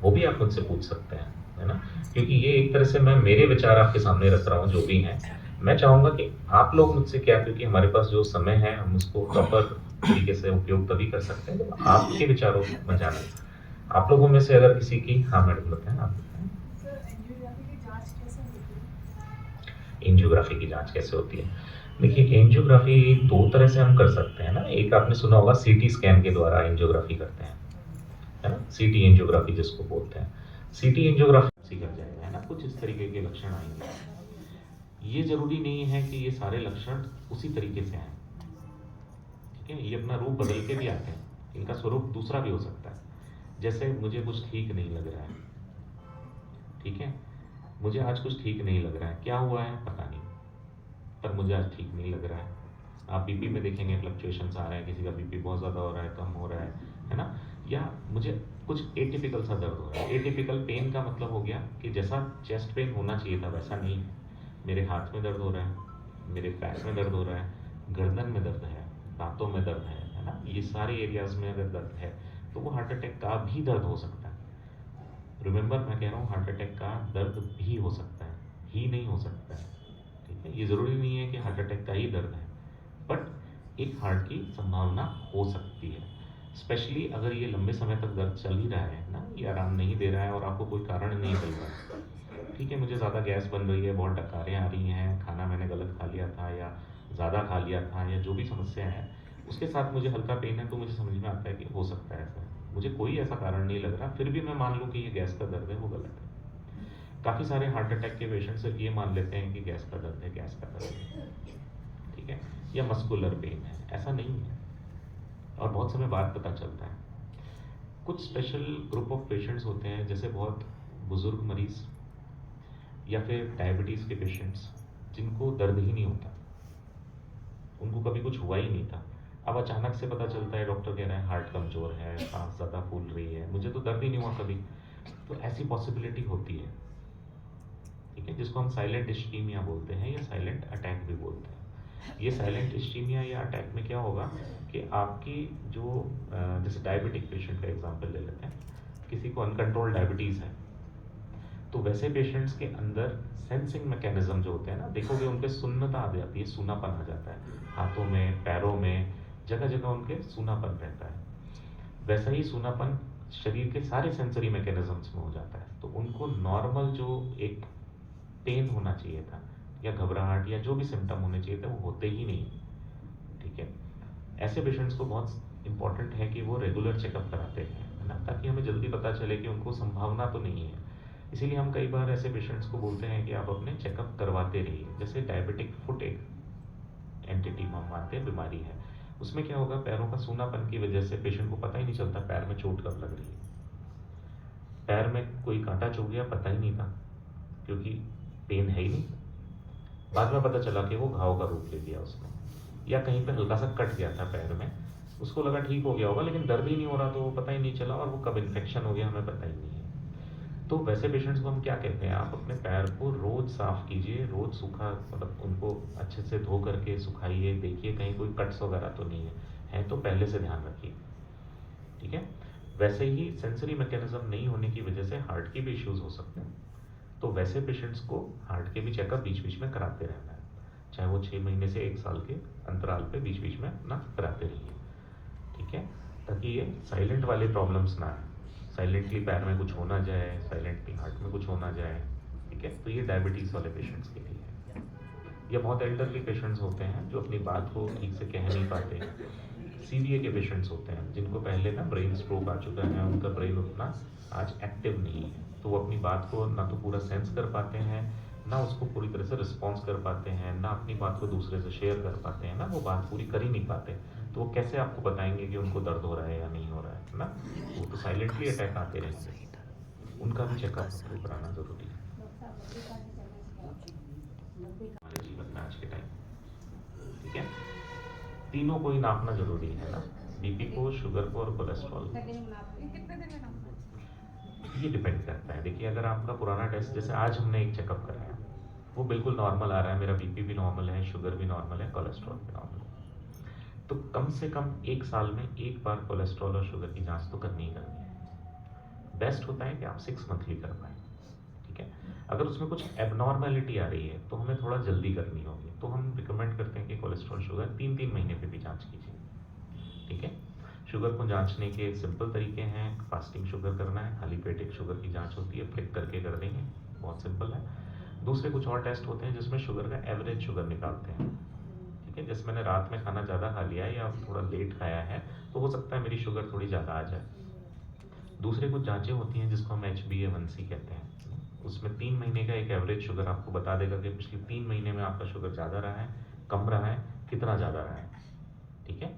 वो भी आप मुझसे पूछ सकते हैं, है ना? क्योंकि ये एक तरह से मैं मेरे विचार आपके सामने रख रहा हूँ जो भी हैं। मैं चाहूँगा कि आप लोग मुझसे क्या, क्योंकि हमारे पास जो समय है हम उसको प्रॉपर तरीके से उपयोग तभी कर सकते हैं जब आपके विचारों को मैं जानूँ। आप लोगों में से अगर किसी की, हाँ मैडम बताएँ, आप बताएँ। सर एंजियोग्राफी की जांच कैसे होती है? एंजियोग्राफी की जाँच कैसे होती है? देखिए एंजियोग्राफी 2 तरह से हम कर सकते हैं ना, एक आपने सुना होगा सीटी स्कैन के द्वारा एंजियोग्राफी करते हैं, है ना? सीटी एंजियोग्राफी जिसको बोलते हैं। सीटी एंजियोग्राफी से कर जाएगा, है ना? कुछ इस तरीके के लक्षण आएँगे। ये ज़रूरी नहीं है कि ये सारे लक्षण उसी तरीके से आएँ, ठीक है? ये अपना रूप बदल के भी आते हैं, इनका स्वरूप दूसरा भी हो सकता है। जैसे मुझे कुछ ठीक नहीं लग रहा है, ठीक है? मुझे आज कुछ ठीक नहीं लग रहा है, क्या हुआ है पता नहीं, पर मुझे आज ठीक नहीं लग रहा है। आप बीपी में देखेंगे फ्लक्चुएशंस आ रहे हैं, किसी का बीपी बहुत ज़्यादा हो रहा है, कम हो रहा है ना? या मुझे कुछ एटिपिकल सा दर्द हो रहा है। एटिपिकल पेन का मतलब हो गया कि जैसा चेस्ट पेन होना चाहिए था वैसा नहीं है। मेरे हाथ में दर्द हो रहा है, मेरे पैर में दर्द हो रहा है, गर्दन में दर्द है, दांतों में दर्द है ना? ये सारे एरियाज में अगर दर्द है तो वो हार्ट अटैक का भी दर्द हो सकता है। रिमेंबर मैं कह रहा हूँ हार्ट अटैक का दर्द भी हो सकता है, ही नहीं हो सकता है। ठीक है, ये ज़रूरी नहीं है कि हार्ट अटैक का ही दर्द है, बट एक हार्ट की संभावना हो सकती है। स्पेशली अगर ये लंबे समय तक दर्द चल ही रहा है ना, ये आराम नहीं दे रहा है और आपको कोई कारण नहीं मिल रहा है। ठीक है, मुझे ज़्यादा गैस बन रही है, बहुत डकारें आ रही हैं, खाना मैंने गलत खा लिया था या ज़्यादा खा लिया था, या जो भी समस्या है उसके साथ मुझे हल्का पेन है, तो मुझे समझ में आता है कि हो सकता है ऐसा। मुझे कोई ऐसा कारण नहीं लग रहा, फिर भी मैं मान लूँ कि ये गैस का दर्द है, वो गलत है। काफ़ी सारे हार्ट अटैक के पेशेंट्स ये मान लेते हैं कि गैस का दर्द है, गैस का दर्द है, ठीक है, या मस्कुलर पेन है, ऐसा नहीं है। और बहुत समय बाद पता चलता है। कुछ स्पेशल ग्रुप ऑफ पेशेंट्स होते हैं, जैसे बहुत बुजुर्ग मरीज या फिर डायबिटीज़ के पेशेंट्स, जिनको दर्द ही नहीं होता, उनको कभी कुछ हुआ ही नहीं था। अब अचानक से पता चलता है, डॉक्टर कह रहे हैं हार्ट कमज़ोर है, सांस ज़्यादा फूल रही है, मुझे तो दर्द ही नहीं हुआ कभी। तो ऐसी पॉसिबिलिटी होती है, ठीक है, जिसको हम साइलेंट इस्कीमिया बोलते हैं या साइलेंट अटैक भी बोलते हैं। ये साइलेंट इस्कीमिया या अटैक में क्या होगा कि आपकी जो जैसे डायबिटिक पेशेंट का एग्जांपल ले लेते हैं, किसी को अनकंट्रोल्ड डायबिटीज़ है, तो वैसे पेशेंट्स के अंदर सेंसिंग मैकेनिज्म जो होते हैं ना, देखोगे उनके सुन्नता आ जाती है, सूनापन आ जाता है, हाथों में, पैरों में, जगह जगह उनके सूनापन रहता है। वैसा ही सूनापन शरीर के सारे सेंसरी मैकेनिज्म्स में हो जाता है, तो उनको नॉर्मल जो एक पेन होना चाहिए था या घबराहट या जो भी सिम्टम होने चाहिए थे वो होते ही नहीं। ठीक है, ऐसे पेशेंट्स को बहुत इंपॉर्टेंट है कि वो रेगुलर चेकअप कराते हैं, है ना, ताकि हमें जल्दी पता चले कि उनको संभावना तो नहीं है। इसीलिए हम कई बार ऐसे पेशेंट्स को बोलते हैं कि आप अपने चेकअप करवाते रहिए। जैसे डायबिटिक फुट एक एंटिटी हम मानते हैं बीमारी है, उसमें क्या होगा, पैरों का सूनापन की वजह से पेशेंट को पता ही नहीं चलता पैर में चोट कब लग रही है, पैर में कोई कांटा चुभ गया पता ही नहीं था, क्योंकि पेन है ही नहीं। बाद में पता चला कि वो घाव का रूप ले लिया उसने, या कहीं पे हल्का सा कट गया था पैर में, उसको लगा ठीक हो गया होगा लेकिन दर्द ही नहीं हो रहा, तो वो पता ही नहीं चला और वो कब इन्फेक्शन हो गया हमें पता ही नहीं है। तो वैसे पेशेंट्स को हम क्या कहते हैं, आप अपने पैर को रोज साफ कीजिए, रोज सूखा, मतलब उनको अच्छे से धो करके सुखाइए, देखिए कहीं कोई कट्स वगैरह तो नहीं है तो पहले से ध्यान रखिए, ठीक है। वैसे ही सेंसरी मैकेनिज्म नहीं होने की वजह से हार्ट के भी इश्यूज हो सकते हैं, तो वैसे पेशेंट्स को हार्ट के भी चेकअप बीच बीच में कराते रहना है, चाहे वो 6 महीने से 1 साल के अंतराल पे बीच बीच में अपना कराते रहिए, ठीक है, ताकि ये साइलेंट वाले प्रॉब्लम्स ना आए, साइलेंटली पैर में कुछ होना जाए, साइलेंटली हार्ट में कुछ होना जाए, ठीक है। तो ये डायबिटीज़ वाले पेशेंट्स के लिए है। या बहुत एल्डरली पेशेंट्स होते हैं जो अपनी बात को ठीक से कह नहीं पाते, सीवीए के पेशेंट्स होते हैं जिनको पहले ना ब्रेन स्ट्रोक आ चुका है, उनका ब्रेन उतना आज एक्टिव नहीं है, तो वो अपनी बात को ना तो पूरा सेंस कर पाते हैं, ना उसको पूरी तरह से रिस्पॉन्स कर पाते हैं, ना अपनी बात को दूसरे से शेयर कर पाते हैं, ना वो बात पूरी कर ही नहीं पाते, तो वो कैसे आपको बताएंगे कि उनको दर्द हो रहा है या नहीं हो रहा है ना, वो तो साइलेंटली अटैक आते रहेंगे, उनका भी चेकअप आपको कराना ज़रूरी है हमारे जीवन में आज के टाइम, ठीक है। तीनों को ही नापना जरूरी है ना, बीपी को, शुगर को और कोलेस्ट्रॉल। कितने दिन में नापना चाहिए? ये डिपेंड करता है, देखिए अगर आपका पुराना टेस्ट, जैसे आज हमने एक चेकअप कराया, वो बिल्कुल नॉर्मल आ रहा है, मेरा बीपी भी नॉर्मल है, शुगर भी नॉर्मल है, कोलेस्ट्रॉल भी नॉर्मल है, तो कम से कम 1 साल में 1 बार कोलेस्ट्रॉल और शुगर की जांच तो करनी ही करनी है। बेस्ट होता है कि आप 6 मंथली कर पाएँ, ठीक है। अगर उसमें कुछ एबनॉर्मेलिटी आ रही है तो हमें थोड़ा जल्दी करनी होगी, तो हम रिकमेंड करते हैं कि कोलेस्ट्रॉल शुगर 3-3 महीने पे भी जांच कीजिए, ठीक है। शुगर को जांचने के सिंपल तरीके हैं, फास्टिंग शुगर करना है, खाली पेट एक शुगर की जांच होती है, फ्लिक करके कर देंगे, बहुत सिंपल है। दूसरे कुछ और टेस्ट होते हैं जिसमें शुगर का एवरेज शुगर निकालते हैं, ठीक है। जैसे मैंने रात में खाना ज़्यादा खा लिया है या थोड़ा लेट खाया है, तो हो सकता है मेरी शुगर थोड़ी ज़्यादा आ जाए। दूसरे कुछ जांचें होती हैं जिसको हम HbA1c कहते हैं, उसमें 3 महीने का एक एवरेज शुगर आपको बता देगा कि पिछले 3 महीने में आपका शुगर ज़्यादा रहा है, कम रहा है, कितना ज़्यादा रहा है, ठीक है।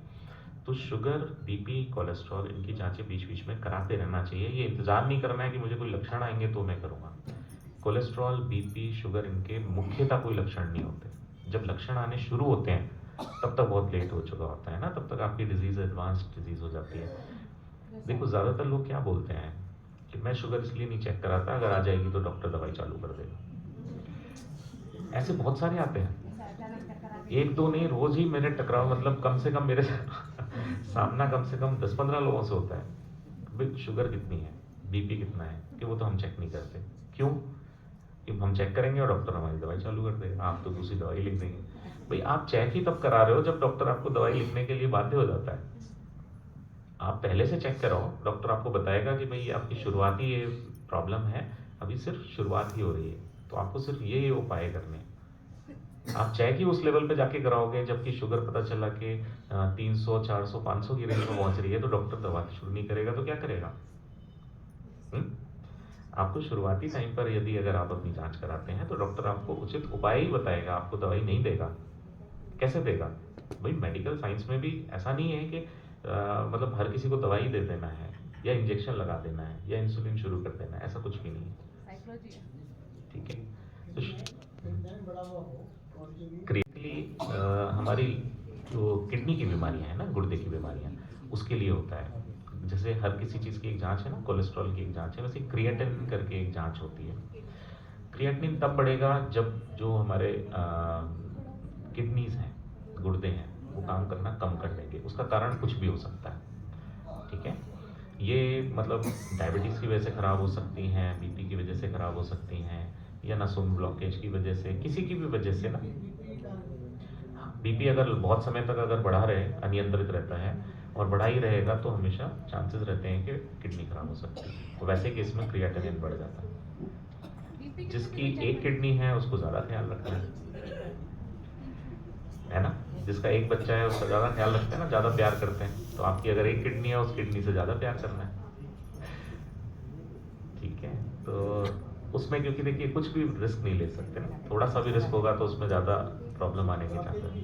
तो शुगर, बीपी, कोलेस्ट्रॉल, इनकी जांचें बीच बीच में कराते रहना चाहिए, ये इंतजार नहीं करना है कि मुझे कोई लक्षण आएंगे तो मैं करूँगा। कोलेस्ट्रॉल, बीपी, शुगर, इनके मुख्यतः कोई लक्षण नहीं होते, जब लक्षण आने शुरू होते हैं तब तक बहुत लेट हो चुका होता है ना, तब तक आपकी डिजीज़ एडवांस्ड डिजीज़ हो जाती है। देखो ज़्यादातर लोग क्या बोलते हैं कि मैं शुगर इसलिए नहीं चेक कराता, अगर आ जाएगी तो डॉक्टर दवाई चालू कर देगा। ऐसे बहुत सारे आते हैं, 1-2 नहीं, रोज ही मेरे टकराव, मतलब कम से कम मेरे सामना कम से कम 10-15 लोगों से होता है, भाई शुगर कितनी है, बीपी कितना है, कि वो तो हम चेक नहीं करते। क्यों? कि हम चेक करेंगे और डॉक्टर हमारी दवाई चालू कर देगा, आप तो दूसरी दवाई लिख देंगे। भाई आप चेक ही तब करा रहे हो जब डॉक्टर आपको दवाई लिखने के लिए बाध्य हो जाता है। आप पहले से चेक कराओ, डॉक्टर आपको बताएगा कि भाई आपकी शुरुआती ये प्रॉब्लम है, अभी सिर्फ शुरुआत ही हो रही है, तो आपको सिर्फ ये उपाय करने हैं। आप चेक ही उस लेवल पे जाके कराओगे जबकि शुगर पता चला कि 300, 400, 500 की रेंज में पहुंच रही है, तो डॉक्टर दवा शुरू नहीं करेगा तो क्या करेगा? आपको शुरुआती टाइम पर यदि अगर आप अपनी जांच कराते हैं तो डॉक्टर आपको उचित उपाय ही बताएगा, आपको दवाई नहीं देगा। कैसे देगा? भाई मेडिकल साइंस में भी ऐसा नहीं है कि मतलब हर किसी को दवाई दे देना है या इंजेक्शन लगा देना है या इंसुलिन शुरू कर देना है, ऐसा कुछ भी नहीं है, ठीक है। तो क्रिएटली हमारी जो किडनी की बीमारियां हैं ना, गुर्दे की बीमारियां, उसके लिए होता है। जैसे हर किसी चीज़ की एक जांच है ना, कोलेस्ट्रॉल की एक जांच है, वैसे क्रिएटिनिन करके एक जांच होती है। क्रिएटिनिन तब बढ़ेगा जब जो हमारे किडनीज हैं, गुर्दे हैं, वो काम करना कम कर देंगे, उसका कारण कुछ भी हो सकता है, ठीक है। ये मतलब डायबिटीज़ की वजह से ख़राब हो सकती हैं, बीपी की वजह से ख़राब हो सकती हैं, या नसों ब्लॉकेज की वजह से, किसी की भी वजह से ना। बीपी अगर बहुत समय तक अगर बढ़ा रहे, अनियंत्रित रहता है और बढ़ा ही रहेगा, तो हमेशा चांसेस रहते हैं कि किडनी खराब हो सकती है। तो वैसे केस में क्रिएटिनिन बढ़ जाता है। जिसकी एक किडनी है उसको ज़्यादा ख्याल रखना है ना, जिसका एक बच्चा है उसका ज़्यादा ख्याल रखते हैं ना, ज़्यादा प्यार करते हैं। तो आपकी अगर एक किडनी है, उस किडनी से ज़्यादा प्यार करना है, ठीक है। तो उसमें क्योंकि देखिए कुछ भी रिस्क नहीं ले सकते ना, थोड़ा सा भी रिस्क होगा तो उसमें ज़्यादा प्रॉब्लम आने के चांसेस हैं,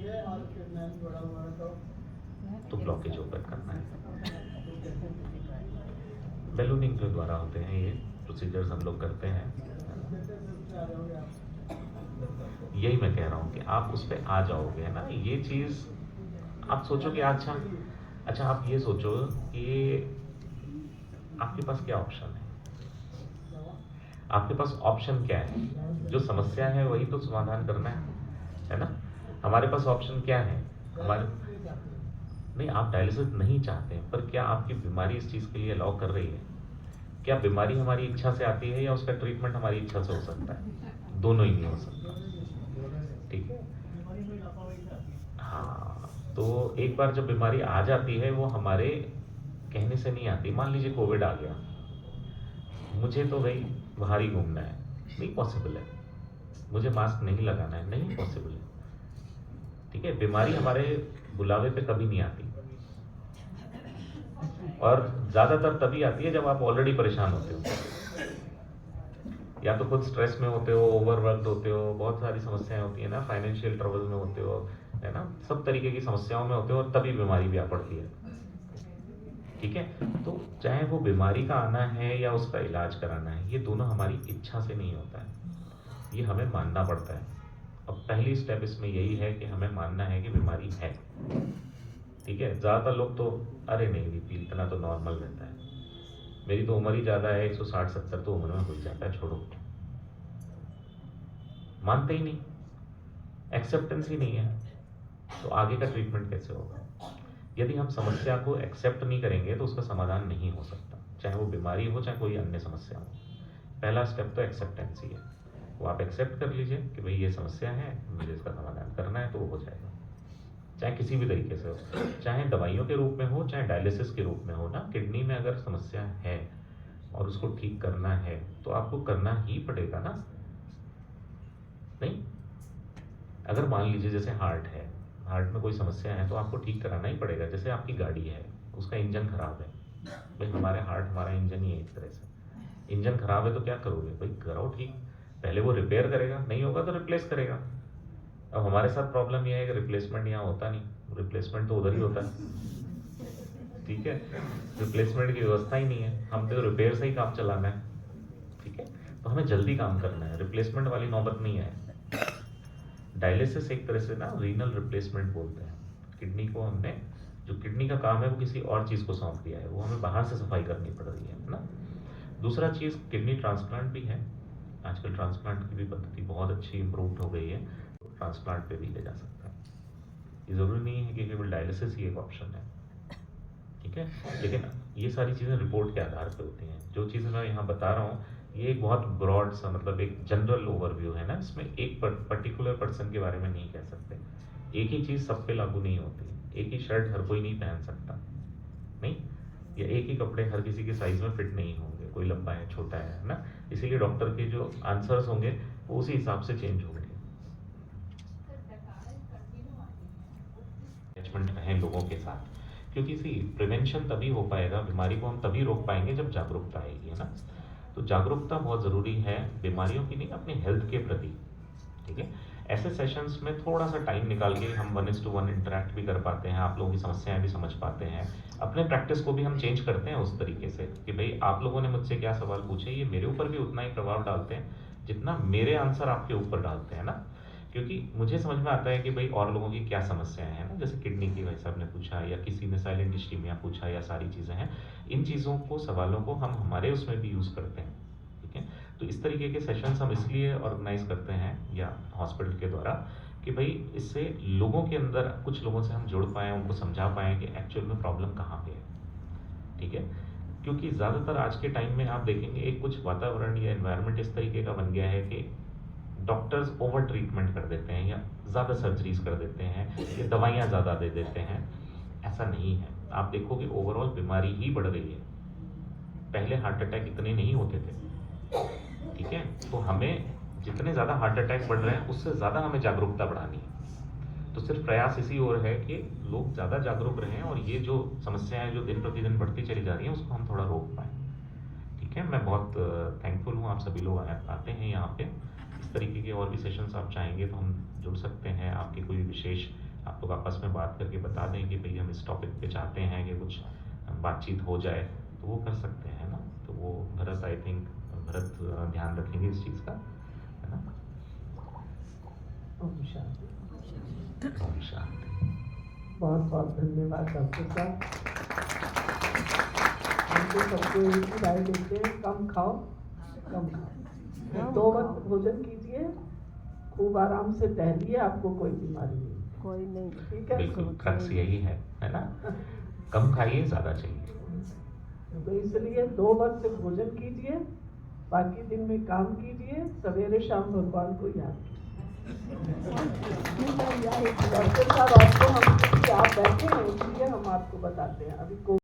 तो ब्लॉकेज ओपन करना है। बैलूनिंग के द्वारा होते हैं ये प्रोसीजर्स, हम लोग करते हैं। यही मैं कह रहा हूँ कि आप उस पे आ जाओगे, है ना? ये चीज़ आप सोचो कि अच्छा अच्छा आप ये सोचो कि आपके पास क्या ऑप्शन है? आपके पास ऑप्शन क्या है? जो समस्या है वही तो समाधान करना है ना? हमारे पास ऑप्शन क्या है? हमारे नहीं, आप डायलिसिस नहीं चाहते हैं, पर क्या आपकी बीमारी इस चीज़ के लिए अलाउ कर रही है? क्या बीमारी हमारी इच्छा से आती है या उसका ट्रीटमेंट हमारी इच्छा से हो सकता है? दोनों ही नहीं हो सकता। ठीक है? हाँ, तो एक बार जब बीमारी आ जाती है वो हमारे कहने से नहीं आती। मान लीजिए कोविड आ गया, मुझे तो भाई बाहर ही घूमना है, नहीं पॉसिबल है। मुझे मास्क नहीं लगाना है, नहीं पॉसिबल है। ठीक है? बीमारी हमारे बुलावे पे कभी नहीं आती, और ज़्यादातर तभी आती है जब आप ऑलरेडी परेशान होते हो, या तो खुद स्ट्रेस में होते हो, ओवरवर्कड होते हो, बहुत सारी समस्याएं होती है ना, फाइनेंशियल ट्रबल में होते हो, है ना, सब तरीके की समस्याओं में होते हो, और तभी बीमारी भी आ पड़ती है। ठीक है? तो चाहे वो बीमारी का आना है या उसका इलाज कराना है, ये दोनों हमारी इच्छा से नहीं होता है, ये हमें मानना पड़ता है। अब पहली स्टेप इसमें यही है कि हमें मानना है कि बीमारी है। ठीक है? ज़्यादातर लोग तो अरे नहीं बीपी इतना तो नॉर्मल रहता है, मेरी तो उम्र ही ज़्यादा है, 160-70 तो उम्र में हो जाता है, छोड़ो। मानते ही नहीं, एक्सेप्टेंस ही नहीं है, तो आगे का ट्रीटमेंट कैसे होगा? यदि हम समस्या को एक्सेप्ट नहीं करेंगे तो उसका समाधान नहीं हो सकता, चाहे वो बीमारी हो चाहे कोई अन्य समस्या हो। पहला स्टेप तो एक्सेप्टेंस ही है, वो आप एक्सेप्ट कर लीजिए कि भाई ये समस्या है, मुझे इसका समाधान करना है, तो वो हो जाएगा। चाहे किसी भी तरीके से हो, चाहे दवाइयों के रूप में हो चाहे डायलिसिस के रूप में हो ना, किडनी में अगर समस्या है और उसको ठीक करना है तो आपको करना ही पड़ेगा ना। नहीं, अगर मान लीजिए जैसे हार्ट है, हार्ट में कोई समस्या है तो आपको ठीक कराना ही पड़ेगा। जैसे आपकी गाड़ी है, उसका इंजन खराब है, भाई हमारे हार्ट हमारा इंजन ही है एक तरह से। इंजन खराब है तो क्या करोगे भाई? कराओ ठीक, पहले वो रिपेयर करेगा, नहीं होगा तो रिप्लेस करेगा। अब हमारे साथ प्रॉब्लम यह है कि रिप्लेसमेंट यहाँ होता नहीं, रिप्लेसमेंट तो उधर ही होता है। ठीक है? रिप्लेसमेंट की व्यवस्था ही नहीं है, हम तो रिपेयर से ही काम चलाना है। ठीक है? तो हमें जल्दी काम करना है, रिप्लेसमेंट वाली नौबत नहीं है। डायलिसिस एक तरह से ना रीनल रिप्लेसमेंट बोलते हैं। किडनी को हमने, जो किडनी का काम है वो किसी और चीज़ को सौंप दिया है, वो हमें बाहर से सफाई करनी पड़ रही है ना। दूसरा चीज़ किडनी ट्रांसप्लांट भी है, आजकल ट्रांसप्लांट की भी पद्धति बहुत अच्छी इम्प्रूव्ड हो गई है, तो ट्रांसप्लांट पे भी ले जा सकते हैं। ये ज़रूरी नहीं है कि केवल डायलिसिस ही एक ऑप्शन है। ठीक है? लेकिन ये सारी चीज़ें रिपोर्ट के आधार पे होती हैं। जो चीज़ें मैं यहाँ बता रहा हूँ ये एक बहुत ब्रॉड सा, मतलब एक जनरल ओवरव्यू है ना, इसमें एक पर्टिकुलर पर्सन के बारे में नहीं कह सकते। एक ही चीज़ सब पे लागू नहीं होती, एक ही शर्ट हर कोई नहीं पहन सकता, नहीं, या एक ही कपड़े हर किसी के साइज में फिट नहीं होंगे, कोई लंबा है छोटा है ना। इसीलिए डॉक्टर के जो आंसर्स होंगे वो उसी हिसाब से चेंज होंगे। अटैचमेंट रहें लोगों के साथ, क्योंकि सी प्रिवेंशन तभी हो पाएगा, बीमारी को हम तभी रोक पाएंगे जब जागरूकता आएगी, है ना। तो जागरूकता बहुत ज़रूरी है, बीमारियों की नहीं, अपने हेल्थ के प्रति। ठीक है? ऐसे सेशंस में थोड़ा सा टाइम निकाल के हम 1:1 इंटरेक्ट भी कर पाते हैं, आप लोगों की समस्याएं भी समझ पाते हैं, अपने प्रैक्टिस को भी हम चेंज करते हैं उस तरीके से कि भाई आप लोगों ने मुझसे क्या सवाल पूछे, ये मेरे ऊपर भी उतना ही प्रभाव डालते हैं जितना मेरे आंसर आपके ऊपर डालते हैं ना। क्योंकि मुझे समझ में आता है कि भाई और लोगों की क्या समस्याएं हैं ना, जैसे किडनी की भाई साहब ने पूछा, या किसी ने साइलेंट इस्कीमिया पूछा, या सारी चीज़ें हैं। इन चीज़ों को, सवालों को हम हमारे उसमें भी यूज़ करते हैं। ठीक है? तो इस तरीके के सेशंस हम इसलिए ऑर्गेनाइज करते हैं या हॉस्पिटल के द्वारा कि भाई इससे लोगों के अंदर, कुछ लोगों से हम जुड़ पाएँ, उनको समझा पाएँ कि एक्चुअल में प्रॉब्लम कहाँ पे है। ठीक है? क्योंकि ज़्यादातर आज के टाइम में आप देखेंगे एक कुछ वातावरण या एनवायरनमेंट इस तरीके का बन गया है कि डॉक्टर्स ओवर ट्रीटमेंट कर देते हैं, या ज़्यादा सर्जरीज कर देते हैं, या दवाइयाँ ज़्यादा दे देते हैं। ऐसा नहीं है, आप देखोगे ओवरऑल बीमारी ही बढ़ रही है। पहले हार्ट अटैक इतने नहीं होते थे। ठीक है? तो हमें जितने ज़्यादा हार्ट अटैक बढ़ रहे हैं उससे ज़्यादा हमें जागरूकता बढ़ानी है। तो सिर्फ प्रयास इसी ओर है कि लोग ज़्यादा जागरूक रहें, और ये जो समस्याएं जो दिन प्रतिदिन बढ़ती चली जा रही हैं उसको हम थोड़ा रोक पाएँ। ठीक है? मैं बहुत थैंकफुल हूँ, आप सभी लोग आते हैं यहाँ पे। इस तरीके के और भी सेशंस आप चाहेंगे तो हम जुड़ सकते हैं। आपकी कोई विशेष, आप लोग आपस में बात करके बता दें कि भाई हम इस टॉपिक पे चाहते हैं कि कुछ बातचीत हो जाए, तो वो कर सकते हैं ना। तो वो भरत, आई थिंक भरत ध्यान रखेंगे इस चीज़ का, है ना। ओम शांति। ओम शांति। बहुत बहुत धन्यवाद डॉक्टर साहब। हम तो सबको एक ही राय देते हैं, कम खाओ, कम खाओ। 2 वक्त भोजन कीजिए, खूब आराम से टहलिए, आपको कोई बीमारी नहीं, कोई नहीं। ठीक है। बिल्कुल क्रक्स यही है ना? कम खाइए, ज़्यादा चाहिए। तो इसलिए 2 वक्त भोजन कीजिए, बाकी दिन में काम कीजिए, सवेरे शाम भगवान को याद कीजिए। डॉक्टर साहब, आपको हम, आप बैठे हैं इसलिए हम आपको बताते हैं अभी